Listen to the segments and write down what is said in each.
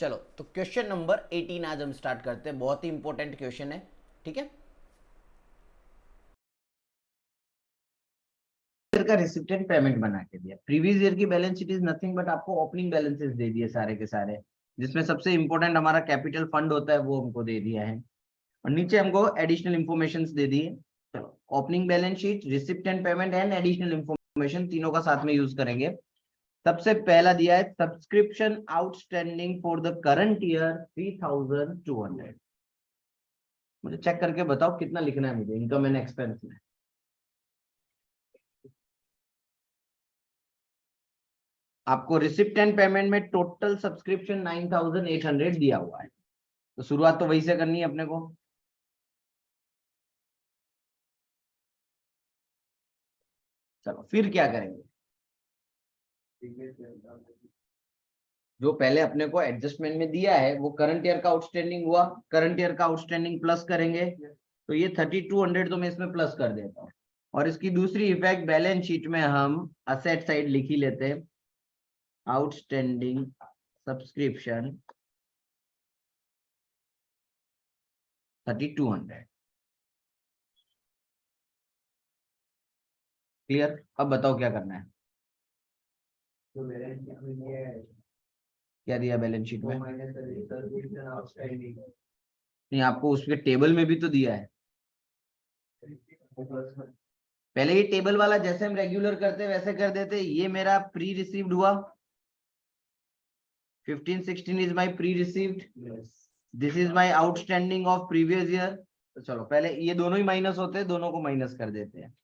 चलो तो question number 18 आज हम स्टार्ट करते हैं। बहुत ही इंपॉर्टेंट क्वेश्चन है, ठीक है। ईयर का रिसिप्टेंट पेमेंट बना के दिया। प्रीवियस ईयर की balance sheet is nothing but आपको ओपनिंग बैलेंसेस दे दिए सारे के सारे, जिसमें सबसे इंपॉर्टेंट हमारा कैपिटल फंड होता है वो हमको दे दिया है, और नीचे हमको एडिशनल इंफॉर्मेशन दे दिए। चलो, opening balance sheet, recipient payment and additional information तीनों का साथ में यूज करेंगे। सबसे पहला दिया है subscription outstanding for the current year 3200। मुझे चेक करके बताओ कितना लिखना है मुझे इनकम एंड एक्सपेंस में। आपको रिसिप्ट एंड पेमेंट में टोटल सब्सक्रिप्शन 9800 दिया हुआ है, तो शुरुआत तो वही से करनी है अपने को। चलो फिर क्या करेंगे, जो पहले अपने को एडजस्टमेंट में दिया है वो करंट ईयर का आउटस्टैंडिंग हुआ, करंट ईयर का आउटस्टैंडिंग प्लस करेंगे, तो ये 3200 तो मैं इसमें प्लस कर देता हूँ। और इसकी दूसरी इफेक्ट बैलेंस शीट में हम असेट साइड लिख ही लेते हैं, आउटस्टैंडिंग सब्सक्रिप्शन 3200। क्लियर? अब बताओ क्या करना है। तो क्या दिया बैलेंस शीट में? नहीं, आपको उसके टेबल में भी तो दिया है। पहले ये टेबल वाला जैसे हम रेगुलर करते वैसे कर देते। ये मेरा प्री रिसीव्ड हुआ, 1516 is my pre received, this is my outstanding of previous year. तो चलो पहले ये दोनों ही माइनस होते हैं, दोनों को माइनस कर देते हैं।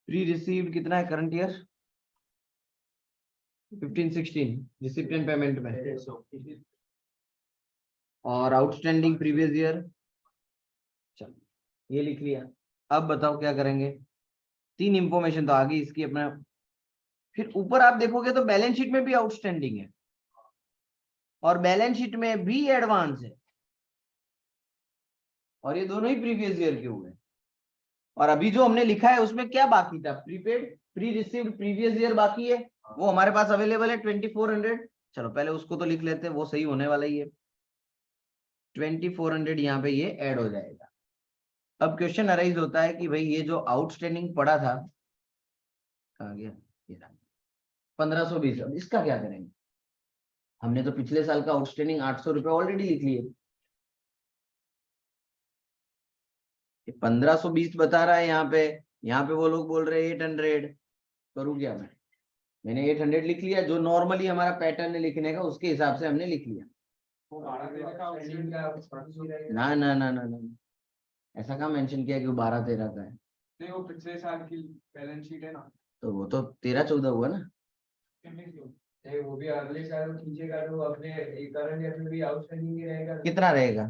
प्री रिसीव्ड कितना है current year? 1516 receipt and payment में, और आउटस्टैंडिंग प्रीवियस ईयर। चलो ये लिख लिया। अब बताओ क्या करेंगे। तीन इंफॉर्मेशन तो आ गई इसकी अपना। फिर ऊपर आप देखोगे तो बैलेंस शीट में भी आउटस्टैंडिंग है और बैलेंस शीट में भी एडवांस है, और ये दोनों ही प्रीवियस ईयर के हुए। और अभी जो हमने लिखा है उसमें क्या बाकी था? Prepaid pre received previous year बाकी है, वो हमारे पास अवेलेबल है 2400। चलो पहले उसको तो लिख लेते हैं, वो सही होने वाला ही है। 2400 यहाँ पे ये ऐड हो जाएगा। अब क्वेश्चन अराइज होता है कि भाई ये जो आउटस्टैंडिंग पड़ा था कहाँ गया, ये 1520, अब इसका क्या करेंगे। हमने तो पिछले साल का आउटस्टैंडिंग 800 रुपये ऑलरेडी लिख लिए। 1520 बता रहा है यहाँ पे वो लोग बोल रहे हैं 800। करूँ क्या मैंने 800 लिख लिया, जो नॉर्मली हमारा पैटर्न है लिखने का उसके हिसाब से हमने लिख लिया। ना ना ना ना ना, ऐसा कहाँ मेंशन किया कि वो 12-13 का है। नहीं, वो पिछले साल की बैलेंस शीट है ना, तो वो तो 13-14 हुआ ना। वो भी अगले साल खींचे का तो अपने करंट ईयर में भी आउटस्टैंडिंग ही रहेगा। कितना रहेगा?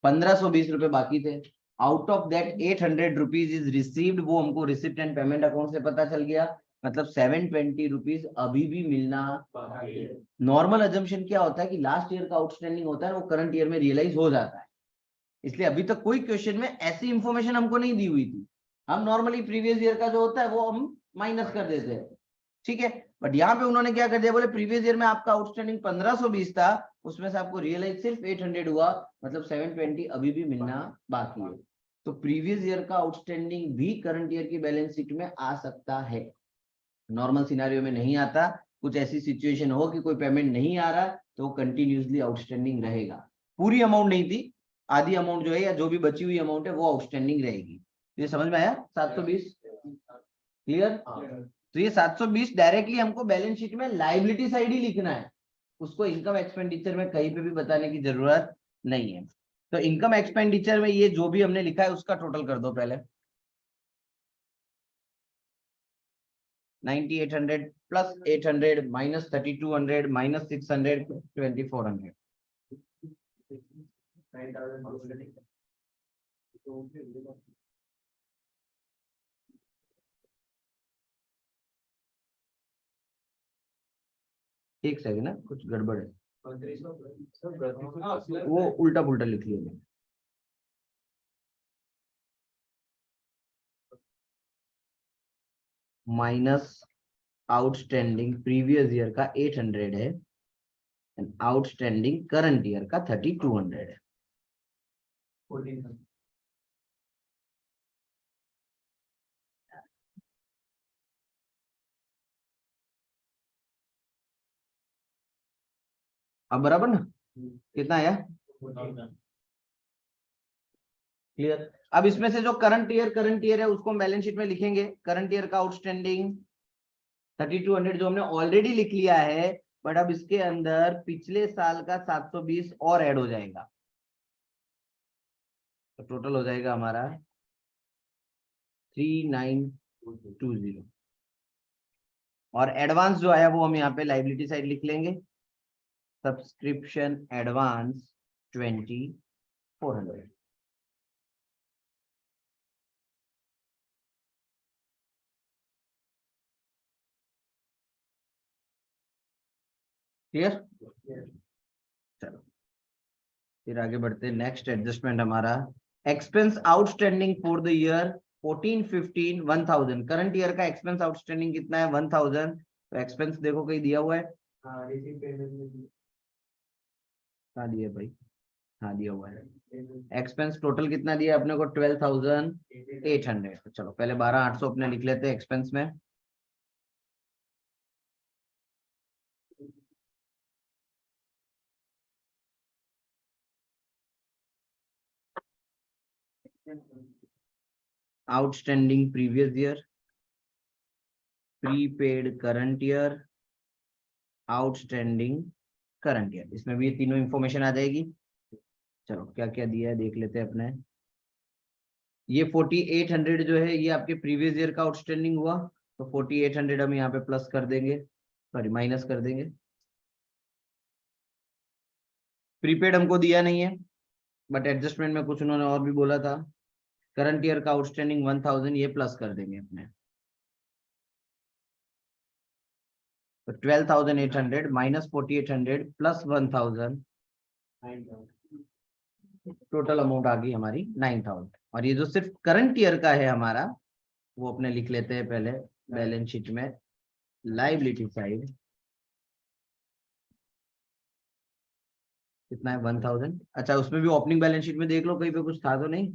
1520 रुपए बाकी थे। Out of that 800 rupees is received, वो हमको रिसिप्ट एंड पेमेंट अकाउंट से पता चल गया। मतलब 720 रुपीज अभी भी मिलना। नॉर्मल अजम्पशन क्या होता है कि लास्ट ईयर का आउटस्टैंडिंग होता है वो करंट ईयर में रियलाइज हो जाता है, इसलिए अभी तक कोई क्वेश्चन में ऐसी इंफॉर्मेशन हमको नहीं दी हुई थी। हम नॉर्मली प्रीवियस ईयर का जो होता है वो हम माइनस कर देते हैं, ठीक है। बट यहाँ पे उन्होंने क्या कर दिया, बोले प्रीवियस ईयर में आपका आउटस्टैंडिंग 1520 था, उसमें से आपको रियलाइज सिर्फ 800 हुआ, मतलब 720 अभी भी मिलना बाकी है। तो प्रीवियस ईयर का आउटस्टैंडिंग भी करंट ईयर की बैलेंस शीट में आ सकता है। नॉर्मल सिनेरियो में नहीं आता, कुछ ऐसी सिचुएशन हो कि कोई पेमेंट नहीं आ रहा तो वो कंटिन्यूसली आउटस्टैंडिंग रहेगा। पूरी अमाउंट नहीं थी, आधी अमाउंट जो है या जो भी बची हुई अमाउंट है वो आउटस्टैंडिंग रहेगी। ये समझ में आया? 720 क्लियर? तो ये 720 डायरेक्टली हमको बैलेंस शीट में लायबिलिटी साइड ही लिखना है, उसको इनकम एक्सपेंडिचर में कहीं पे भी बताने की जरूरत नहीं है। तो इनकम एक्सपेंडिचर में ये जो भी हमने लिखा है उसका टोटल कर दो पहले। 9800 प्लस 800 माइनस 3200 माइनस 600 2400। एक सेकंड ना, कुछ गड़बड़ है, वो उल्टा पुल्टा लिख लिया। माइनस आउटस्टैंडिंग प्रीवियस ईयर का 800 है एंड आउटस्टैंडिंग करंट ईयर का 3200 है। 14,000। अब बराबर ना, कितना आया? 14,000। क्लियर। अब इसमें से जो करंट ईयर है उसको हम बैलेंस शीट में लिखेंगे। करंट ईयर का आउटस्टैंडिंग 3200 जो हमने ऑलरेडी लिख लिया है, बट अब इसके अंदर पिछले साल का 720 और ऐड हो जाएगा, तो टोटल हो जाएगा हमारा 3920। और एडवांस जो आया वो हम यहाँ पे लाइबिलिटी साइड लिख लेंगे, सब्सक्रिप्शन एडवांस 2400। क्लियर? चलो फिर आगे बढ़ते हैं। नेक्स्ट एडजस्टमेंट हमारा expense outstanding for the year 14, 15, 1000। Current year का एक्सपेंस आउटस्टैंडिंग कितना है? 1000। तो एक्सपेंस देखो कहीं दिया हुआ है? हाँ, रिसीव पेमेंट में कहाँ दिया भाई? हाँ दिया हुआ है। एक्सपेंस टोटल कितना दिया अपने को? 12,800। तो चलो पहले 12,800 अपने लिख लेते हैं एक्सपेंस में। Outstanding previous year, prepaid current year, outstanding current year, इसमें भी ये तीनों इंफॉर्मेशन आ जाएगी। चलो क्या क्या दिया है देख लेते हैं अपने। ये 4800 जो है ये आपके प्रीवियस ईयर का आउटस्टैंडिंग हुआ, तो 4800 हम यहाँ पे प्लस कर देंगे, सॉरी माइनस कर देंगे। प्रीपेड हमको दिया नहीं है, बट एडजस्टमेंट में कुछ उन्होंने और भी बोला था। करंट ईयर का आउटस्टैंडिंग 1000, ये प्लस कर देंगे अपने। तो 12,800 माइनस 4800 प्लस 1000, टोटल अमाउंट आ गई हमारी 9000। और ये जो सिर्फ करंट ईयर का है हमारा, वो अपने लिख लेते हैं पहले बैलेंस शीट में, लाइबिलिटी साइड कितना है? 1000। अच्छा उसमें भी ओपनिंग बैलेंस शीट में देख लो कहीं पे कुछ था तो नहीं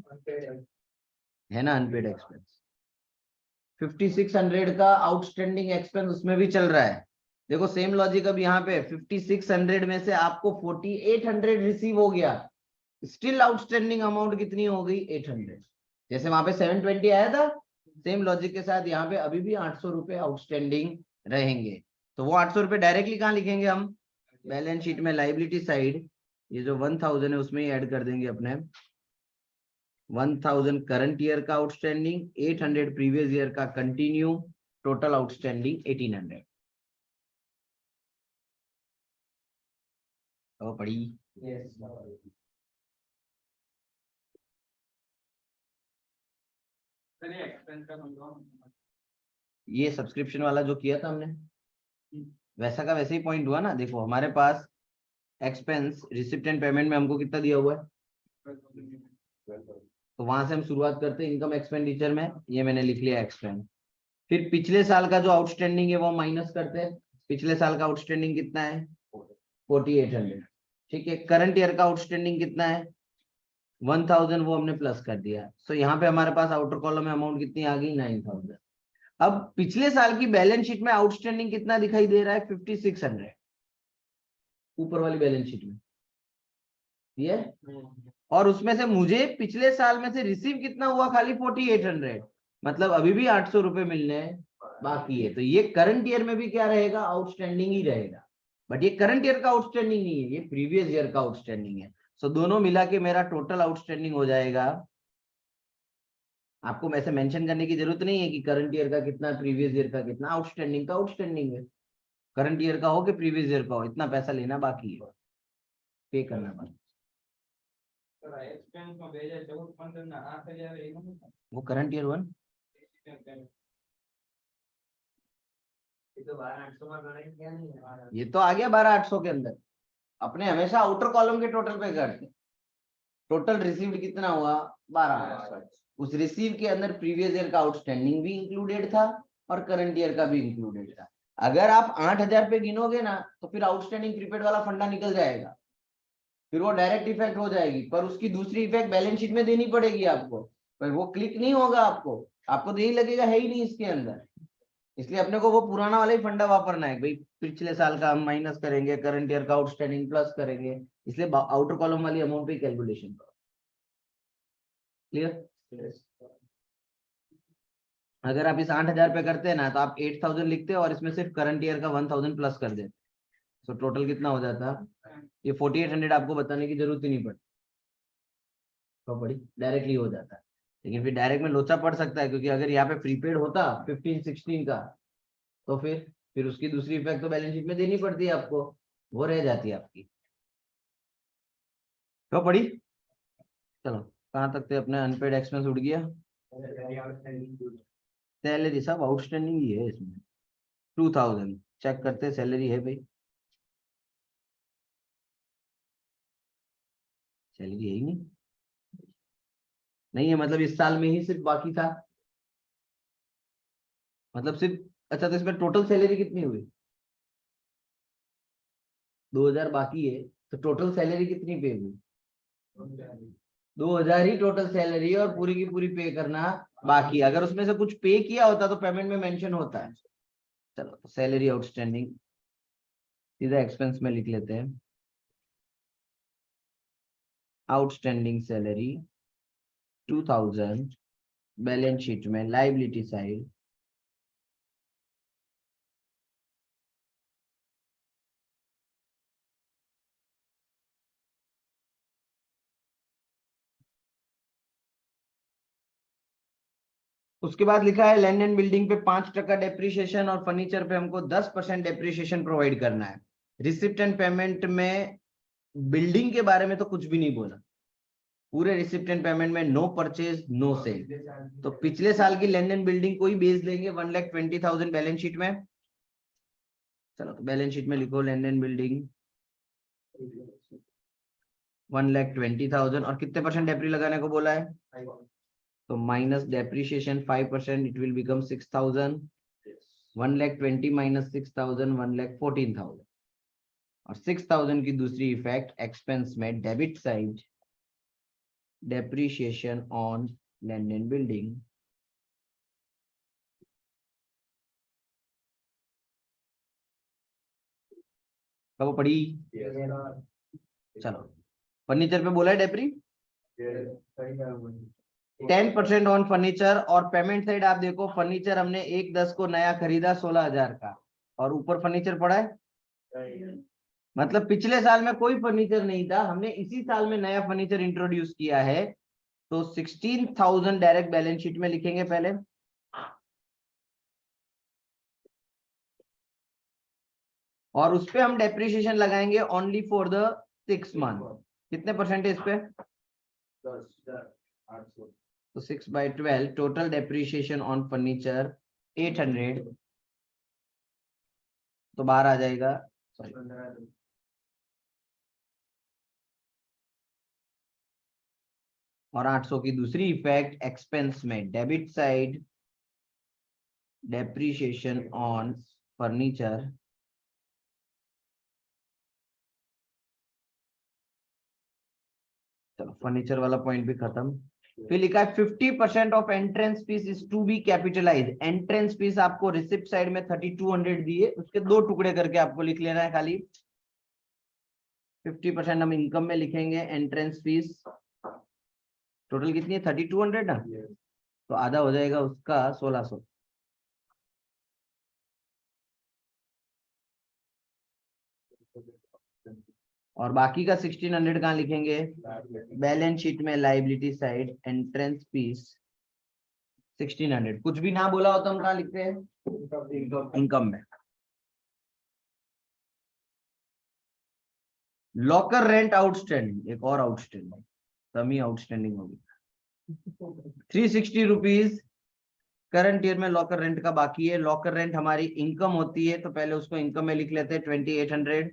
है ना? अनपेड एक्सपेंस 5600 का आउटस्टैंडिंग एक्सपेंस उसमें भी चल रहा है। देखो सेम लॉजिक अब यहाँ पे 5600 में से आपको 4800 रिसीव हो गया, स्टिल आउटस्टैंडिंग अमाउंट कितनी हो गई? 800। जैसे वहां पे 720 आया था, सेम लॉजिक के साथ यहाँ पे अभी भी 800 रुपए आउटस्टैंडिंग रहेंगे। तो वो 800 रुपए डायरेक्टली कहाँ लिखेंगे हम? बैलेंस शीट में लाइबिलिटी साइड। ये जो 1000 है उसमें ही ऐड कर देंगे अपने। 1000 करंट ईयर का आउटस्टैंडिंग, 800 प्रीवियस ईयर का कंटिन्यू, टोटल आउटस्टैंडिंग 1800। तो पड़ी ये सब्सक्रिप्शन वाला जो किया था हमने, वैसा का वैसे ही पॉइंट हुआ ना। देखो हमारे पास एक्सपेंस रिसिप्ट एंड पेमेंट में हमको कितना दिया हुआ है? तो वहां से हम शुरुआत करते हैं इनकम एक्सपेंडिचर में, ये मैंने लिख लिया एक्सपेंस। फिर पिछले साल का जो आउटस्टैंडिंग है वो माइनस करते हैं। पिछले साल का आउटस्टैंडिंग कितना है? 4800। ठीक है, करंट ईयर का आउटस्टैंडिंग कितना है? 1000, वो हमने प्लस कर दिया। सो यहाँ पे हमारे पास आउटर कॉलम में अमाउंट कितनी आ गई? 9000। अब पिछले साल की बैलेंस शीट में आउटस्टैंडिंग कितना दिखाई दे रहा है? 5600 ऊपर वाली बैलेंस शीट में ये। और उसमें से मुझे पिछले साल में से रिसीव कितना हुआ? खाली 4800, मतलब अभी भी 800 रुपए मिलने बाकी है। तो ये करंट ईयर में भी क्या रहेगा? आउटस्टैंडिंग ही रहेगा। बट ये करंट ईयर का आउटस्टैंडिंग नहीं है, ये प्रीवियस ईयर का आउटस्टैंडिंग है। सो दोनों मिला के मेरा टोटल आउटस्टैंडिंग हो जाएगा। आपको वैसे मेंशन करने की जरूरत नहीं है कि करंट ईयर का कितना, प्रीवियस ईयर का कितना। आउटस्टैंडिंग का आउटस्टैंडिंग है, करंट ईयर का हो कि प्रीवियस ईयर का हो, इतना पैसा लेना बाकी है, पे करना बाकी। वो करंट ईयर 1 ये तो आ गया 12,800 के अंदर। अपने हमेशा आउटर कॉलम के टोटल पे करते। टोटल रिसीव्ड कितना हुआ? 12,800। उस रिसीव के अंदर प्रीवियस ईयर का आउटस्टैंडिंग भी इंक्लूडेड था और करंट ईयर का भी इंक्लूडेड था। अगर आप 8,000 पे गिनोगे ना तो फिर आउटस्टैंडिंग प्रीपेड वाला फंडा निकल जाएगा, फिर वो डायरेक्ट इफेक्ट हो जाएगी, पर उसकी दूसरी इफेक्ट बैलेंस शीट में देनी पड़ेगी आपको, पर वो क्लिक नहीं होगा आपको, आपको तो यही लगेगा है ही नहीं इसके अंदर। इसलिए अपने को वो पुराना वाला ही फंडा वापरना है भाई, पिछले साल का हम माइनस करेंगे, करंट ईयर का आउटस्टैंडिंग प्लस करेंगे, इसलिए आउटर कॉलम वाली अमाउंट पे कैलकुलेशन करो। क्लियर? अगर आप इस 8,000 पे करते हैं ना तो आप 8,000 लिखते और इसमें सिर्फ करंट ईयर का 1,000 प्लस कर देते, तो टोटल कितना हो जाता? ये 4,800 आपको बताने की जरूरत ही नहीं पड़ती, तो बड़ी डायरेक्टली हो जाता है। लेकिन फिर डायरेक्ट में लोचा पड़ सकता है, क्योंकि अगर यहाँ पे प्रीपेड होता 15-16 का तो फिर उसकी दूसरी इफेक्ट तो बैलेंस शीट में देनी पड़ती है आपको, वो रह जाती है आपकी। तो पड़ी, चलो कहाँ तक थे अपने? अनपेड एक्सपेंस उड़ गया, सैलरी सब आउटस्टैंडिंग ही है इसमें, 2,000 चेक करते, सैलरी है भाई, सैलरी है ही नहीं, नहीं है मतलब इस साल में ही सिर्फ बाकी था, मतलब सिर्फ, अच्छा तो इसमें टोटल सैलरी कितनी हुई? 2,000 बाकी है, तो टोटल सैलरी कितनी पे हुई? 2,000 ही टोटल सैलरी है, और पूरी की पूरी पे करना बाकी है। अगर उसमें से कुछ पे किया होता तो पेमेंट में मेंशन होता है। चलो तो सैलरी आउटस्टैंडिंग सीधा एक्सपेंस में लिख लेते हैं, आउटस्टैंडिंग सैलरी 2,000 बैलेंस शीट में लाइबिलिटी साइड, उसके बाद लिखा है लैंड एंड बिल्डिंग पे 5% डेप्रिसिएशन और फर्नीचर पे हमको 10% डेप्रिसिएशन प्रोवाइड करना है। रिसिप्ट एंड पेमेंट में बिल्डिंग के बारे में तो कुछ भी नहीं बोला, पूरे रिसिप्ट एंड पेमेंट में नो परचेज नो सेल, तो पिछले साल की लैंड एंड बिल्डिंग को ही बेच देंगे 1,20,000 बैलेंस शीट में। चलो तो बैलेंस शीट में लिखो लैंड एंड बिल्डिंग 1,20,000, और कितने परसेंट डेप्री लगाने को बोला है? तो minus depreciation 5%, it will become 6,000, 1,20,000 minus 6,000 1,14,000, और 6,000 की दूसरी इफेक्ट एक्सपेंस में debit side depreciation on land and building, कब पड़ी? चलो फर्नीचर पे बोला है डेप्री 10% ऑन फर्नीचर, और पेमेंट साइड आप देखो, फर्नीचर हमने 1/10 को नया खरीदा 16,000 का, और ऊपर फर्नीचर पड़ा है, मतलब पिछले साल में कोई फर्नीचर नहीं था, हमने इसी साल में नया फर्नीचर इंट्रोड्यूस किया है, तो 16,000 डायरेक्ट बैलेंस शीट में लिखेंगे पहले, और उस पे हम डेप्रिसिएशन लगाएंगे ओनली फॉर द 6 मंथ। कितने परसेंटेज पे? 10। तो 6/12 टोटल डेप्रिसिएशन ऑन फर्नीचर 800, तो बाहर आ जाएगा, सॉरी, और 800 की दूसरी इफेक्ट एक्सपेंस में debit side depreciation on furniture, चलो फर्नीचर वाला पॉइंट भी खत्म। फिर लिखा है 50% of entrance fee is to be capitalise, entrance fee आपको रिसिप्ट साइड में 3,200 दिए, उसके 2 टुकड़े करके आपको लिख लेना है खाली। 50% हम इनकम में लिखेंगे, एंट्रेंस फीस टोटल कितनी है? 3,200 ना, तो आधा हो जाएगा उसका 1,600, और बाकी का 1,600 कहाँ लिखेंगे? बैलेंस शीट में लाइबिलिटी साइड एंट्रेंस फीस 1,600, कुछ भी ना बोला हो तो हम कहाँ लिखते हैं? इनकम में। लॉकर रेंट आउटस्टैंडिंग, एक और आउटस्टैंडिंग, कमी आउटस्टैंडिंग होगी 360 रुपीज करंट ईयर में लॉकर रेंट का बाकी है। लॉकर रेंट हमारी इनकम होती है, तो पहले उसको इनकम में लिख लेते हैं 2,800,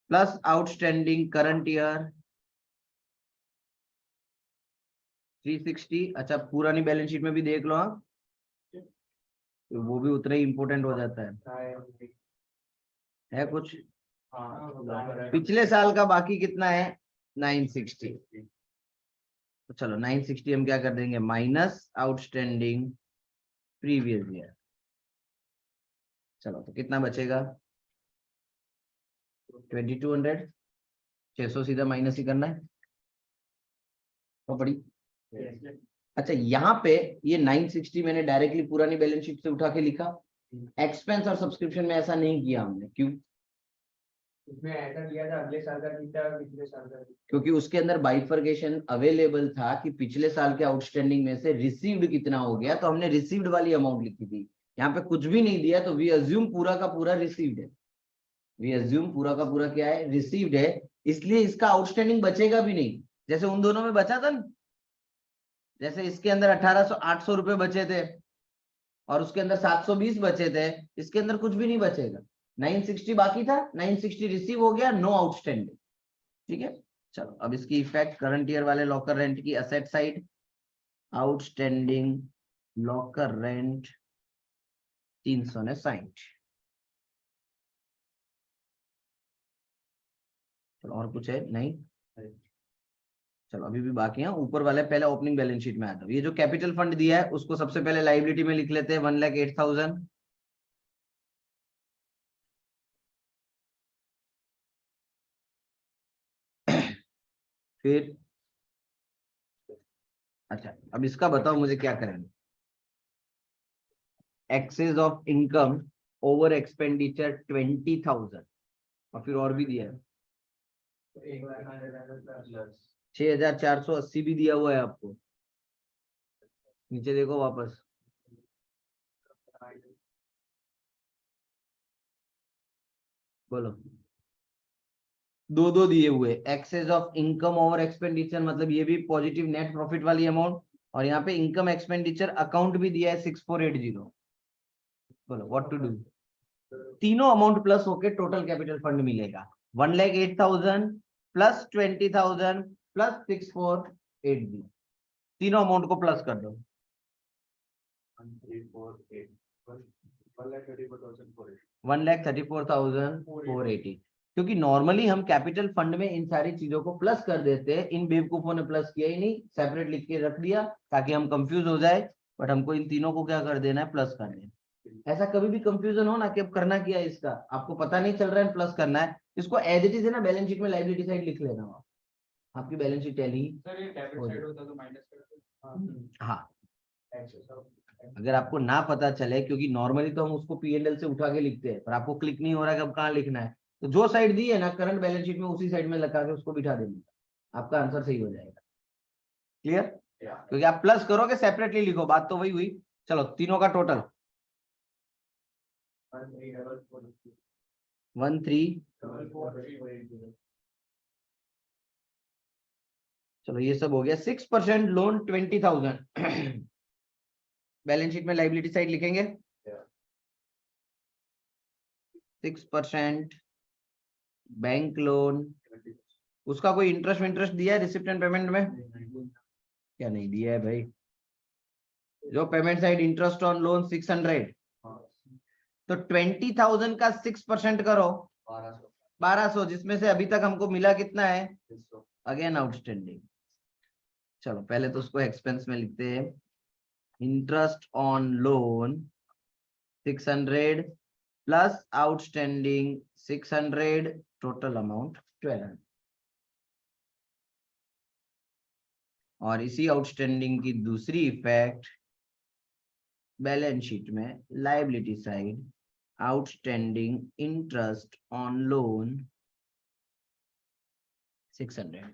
प्लस आउटस्टैंडिंग करंट ईयर 360। अच्छा पुरानी बैलेंस शीट में भी देख लो, हाँ तो वो भी उतना ही इम्पोर्टेंट हो जाता है कुछ। पिछले साल का बाकी कितना है 960। तो चलो 960 हम क्या कर देंगे माइनस आउटस्टैंडिंग प्रीवियस ईयर। चलो तो कितना बचेगा 2200। 600 सीधा माइनस ही करना है तो बड़ी। अच्छा यहाँ पे ये 960 मैंने डायरेक्टली पुरानी बैलेंस शीट से उठा के लिखा। एक्सपेंस और सब्सक्रिप्शन में ऐसा नहीं किया हमने, क्यों? उसमें ऐसा किया था अगले साल का कितना और पिछले साल का। क्योंकि उसके अंदर बाइफर्केशन अवेलेबल था कि पिछले साल के आउटस्टैंडिंग में से रिसीव्ड कितना हो गया, तो हमने रिसीव्ड वाली अमाउंट लिखी थी। यहाँ पे कुछ भी नहीं दिया तो वी अज्यूम पूरा का पूरा रिसीव्ड है। वी अज्यूम पूरा का पूरा क्या है रिसीव्ड है, इसलिए इसका आउटस्टैंडिंग बचेगा भी नहीं। जैसे उन दोनों में बचा था ना, जैसे इसके अंदर 800 रुपए बचे थे और उसके अंदर 720 बचे थे, इसके अंदर कुछ भी नहीं बचेगा। 960 बाकी था, 960 रिसीव हो गया, नो आउटस्टैंडिंग। ठीक है, चलो अब इसकी इफेक्ट करंट ईयर वाले लॉकर रेंट की asset side. Outstanding locker rent 360। चलो और कुछ है नहीं, चलो अभी भी बाकी है। ऊपर वाले पहले ओपनिंग बैलेंस शीट में आता है। ये जो कैपिटल फंड दिया है उसको सबसे पहले लाइबिलिटी में लिख लेते हैं 1,08,000। फिर अच्छा अब इसका बताओ मुझे क्या करेंगे। Excess of income over expenditure 20,000 और फिर और भी दिया है 6,480 भी दिया हुआ है आपको। नीचे देखो वापस, बोलो। दो दिए हुए excess of income over expenditure, मतलब ये भी पॉजिटिव नेट प्रॉफिट वाली अमाउंट, और यहाँ पे इनकम एक्सपेंडिचर अकाउंट भी दिया है 6480। बोलो व्हाट टू डू। तीनों अमाउंट प्लस होके टोटल कैपिटल फंड मिलेगा 1,08,000 प्लस 20,000 प्लस 6480। तीनों अमाउंट को प्लस कर दो 1,34,480। क्योंकि नॉर्मली हम कैपिटल फंड में इन सारी चीजों को प्लस कर देते हैं, इन बेवकूफों ने प्लस किया ही नहीं, सेपरेट लिख के रख दिया ताकि हम कंफ्यूज हो जाए। बट हमको इन तीनों को क्या कर देना है प्लस कर देना। ऐसा कभी भी कंफ्यूजन हो ना कि अब करना क्या है, इसका आपको पता नहीं चल रहा है प्लस करना है, इसको एज इट इज है ना बैलेंस शीट में लाइबिलिटी साइड लिख लेना। आपकी बैलेंस शीट टैली हाँ। अगर आपको ना पता चले, क्योंकि नॉर्मली तो हम उसको P&L से उठा के लिखते हैं, पर आपको क्लिक नहीं हो रहा है कि अब कहाँ लिखना है, तो जो साइड दी है ना करंट बैलेंस शीट में उसी साइड में लगा के उसको बिठा देंगे, आपका आंसर सही हो जाएगा। क्लियर? क्योंकि आप प्लस करोगे सेपरेटली लिखो, बात तो वही हुई। चलो तीनों का टोटल 13। चलो ये सब हो गया। 6% लोन 20,000 बैलेंस शीट में लाइबिलिटी साइड लिखेंगे 6% बैंक लोन। उसका कोई इंटरेस्ट दिया है रिसिप्ट एंड पेमेंट में? क्या नहीं दिया है भाई। जो payment side interest on loan 600, तो 20,000 का 6% करो 1200, जिसमें से अभी तक हमको मिला कितना है अगेन आउटस्टैंडिंग। चलो पहले तो उसको एक्सपेंस में लिखते हैं। Interest on loan 600 plus outstanding 600, total amount 1200। और इसी आउटस्टैंडिंग की दूसरी इफेक्ट बैलेंस शीट में liability side outstanding interest on loan 600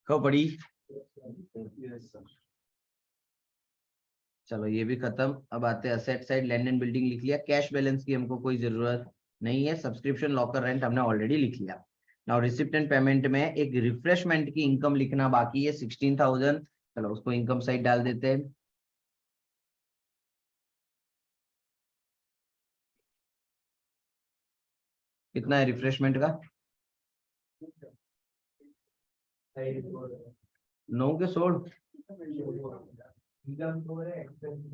को पड़ी। चलो ये भी खत्म। अब आते हैं asset side. Land and building लिख लिया। कैश बैलेंस की हमको कोई जरूरत नहीं है। सब्सक्रिप्शन लॉकर रेंट हमने ऑलरेडी लिख लिया। नाउ रिसिप्ट एंड पेमेंट में एक रिफ्रेशमेंट की इनकम लिखना बाकी है 16,000। चलो उसको इनकम साइड डाल देते हैं। कितना है रिफ्रेशमेंट का? 9 के 16 इनकम तो है एक्सपेंस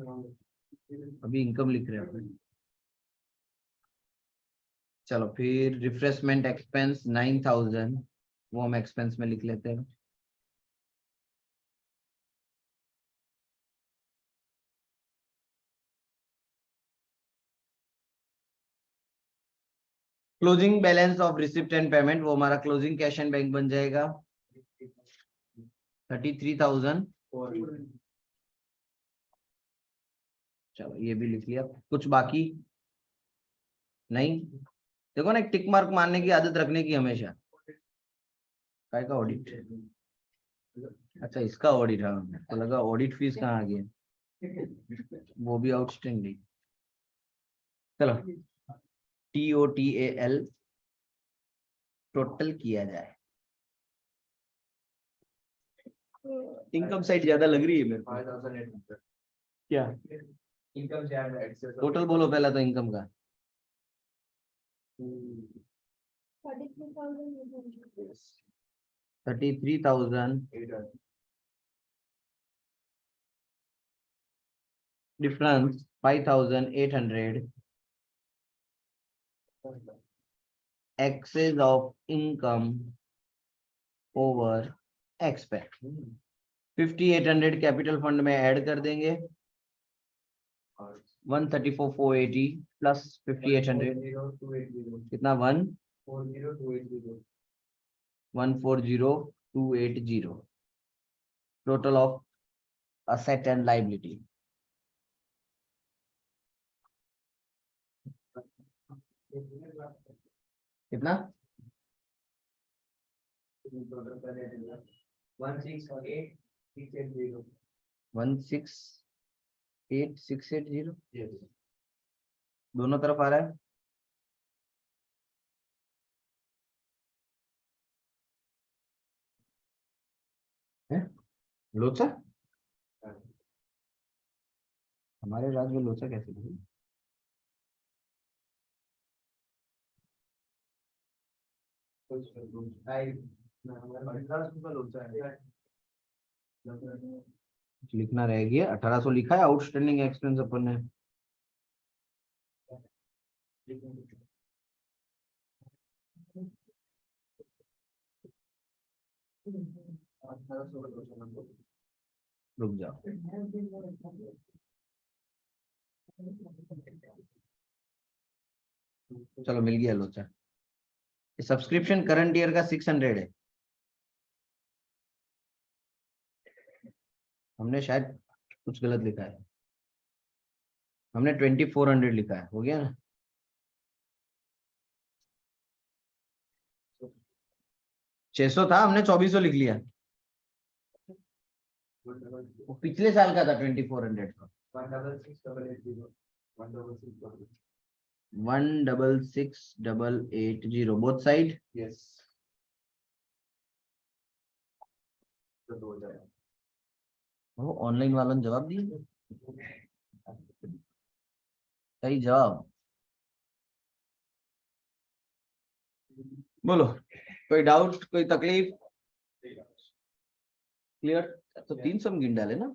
अभी इनकम लिख रहे हैं अपन। चलो फिर रिफ्रेशमेंट एक्सपेंस 9000 वो हम एक्सपेंस में लिख लेते हैं। Closing balance of receipt and payment वो हमारा क्लोजिंग कैश एंड बैंक बन जाएगा 33,000। चलो ये भी लिख लिया। कुछ बाकी नहीं? देखो ना, एक टिक मार्क मारने की आदत रखने की हमेशा। काय का ऑडिट? अच्छा इसका ऑडिट, हाँ तो लगा ऑडिट फीस कहाँ आ गया, वो भी आउटस्टैंडिंग। चलो TOTAL टोटल किया जाए। इनकम साइड ज्यादा लग रही है मेरे को। क्या इनकम ज्यादा एक्सेस टोटल बोलो पहला तो इनकम का। 33,000 difference 5,800 excess of income over expense 5,800 capital fund में ऐड कर देंगे 134,480 प्लस 5,800 कितना 140,280 total of asset and liability. कितना 168,680 दोनों तरफ आ रहा है। लोचा हमारे राज्य में लोचा कैसे भाई? लिखना रह गया 1800 लिखा है आउटस्टैंडिंग एक्सपेंस अपन ने। रुक जाओ चलो मिल गया लोचा। सब्सक्रिप्शन करंट ईयर का 600 है। हमने शायद कुछ गलत लिखा है, हमने 2400 लिखा है, हो गया ना। छह सौ था, हमने 2400 लिख लिया। वो पिछले साल का था 2400 का। 166,880 बोथ साइड। वो ऑनलाइन वालों ने जवाब दिए, सही जवाब। बोलो कोई डाउट कोई तकलीफ? क्लियर? तो 300 में गिन डाले ना।